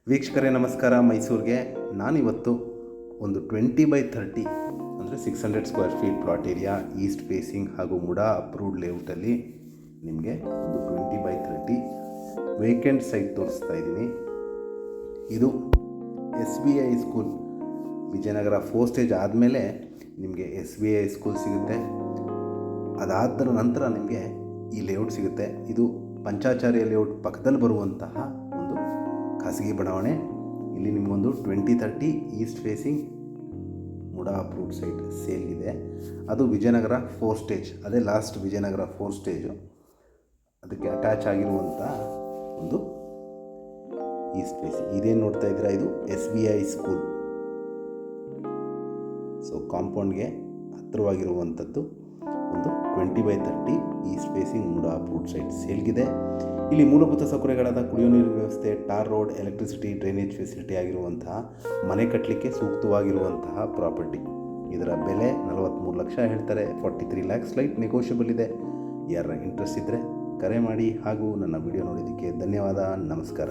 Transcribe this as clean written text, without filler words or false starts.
ವೀಕ್ಷಕರೇ ನಮಸ್ಕಾರ. ಮೈಸೂರಿಗೆ ನಾನಿವತ್ತು ಒಂದು 20/30 ಅಂದರೆ 600 square feet plot area East facing ಹಾಗೂ ಮುಡಾ ಅಪ್ರೂವ್ಡ್ ಲೇಔಟಲ್ಲಿ ನಿಮಗೆ ಒಂದು 20/30 ವೇಕೆಂಟ್ ಸೈಟ್ ತೋರಿಸ್ತಾ ಇದ್ದೀನಿ. ಇದು SBI ಸ್ಕೂಲ್ ವಿಜಯನಗರ 4 ಸ್ಟೇಜ್ ಆದಮೇಲೆ ನಿಮಗೆ SBI ಸ್ಕೂಲ್ ಸಿಗುತ್ತೆ. ಅದಾದ ನಂತರ ನಿಮಗೆ ಈ ಲೇಔಟ್ ಸಿಗುತ್ತೆ. ಇದು ಪಂಚಾಚಾರ್ಯ ಲೇಔಟ್ ಪಕ್ಕದಲ್ಲಿ ಬರುವಂತಹ ಒಂದು ಖಾಸಗಿ ಬಡಾವಣೆ. ಇಲ್ಲಿ ನಿಮಗೊಂದು 20/30 east facing MUDA approved site ಸೇಲ್ಗಿದೆ. ಅದು ವಿಜಯನಗರ 4 ಸ್ಟೇಜ್, ಅದೇ ಲಾಸ್ಟ್ ವಿಜಯನಗರ 4 ಸ್ಟೇಜು. ಅದಕ್ಕೆ ಅಟ್ಯಾಚ್ ಆಗಿರುವಂಥ ಒಂದು ಈಸ್ಟ್ ಫೇಸಿಂಗ್ ಇದೇನು ನೋಡ್ತಾ ಇದ್ದೀರಾ, ಇದು SBI ಸ್ಕೂಲ್. ಸೊ ಕಾಂಪೌಂಡ್ಗೆ ಹತ್ತಿರವಾಗಿರುವಂಥದ್ದು ಒಂದು 20/30 east facing MUDA approved site ಸೇಲ್ಗಿದೆ. ಇಲ್ಲಿ ಮೂಲಭೂತ ಸೌಕರ್ಯಗಳಾದ ಕುಡಿಯೋ ನೀರಿನ ವ್ಯವಸ್ಥೆ, tar road, electricity, drainage facility ಆಗಿರುವಂತಹ ಮನೆ ಕಟ್ಟಲಿಕ್ಕೆ ಸೂಕ್ತವಾಗಿರುವಂತಹ ಪ್ರಾಪರ್ಟಿ. ಇದರ ಬೆಲೆ 43 ಲಕ್ಷ ಹೇಳ್ತಾರೆ. 43 ಲ್ಯಾಕ್ಸ್ ಸ್ಲೈಟ್ ನೆಗೋಷಿಯಬಲ್ ಇದೆ. ಯಾರ ಇಂಟ್ರೆಸ್ಟ್ ಇದ್ದರೆ ಕರೆ ಮಾಡಿ. ಹಾಗೂ ನನ್ನ ವಿಡಿಯೋ ನೋಡಿದ್ದಕ್ಕೆ ಧನ್ಯವಾದ. ನಮಸ್ಕಾರ.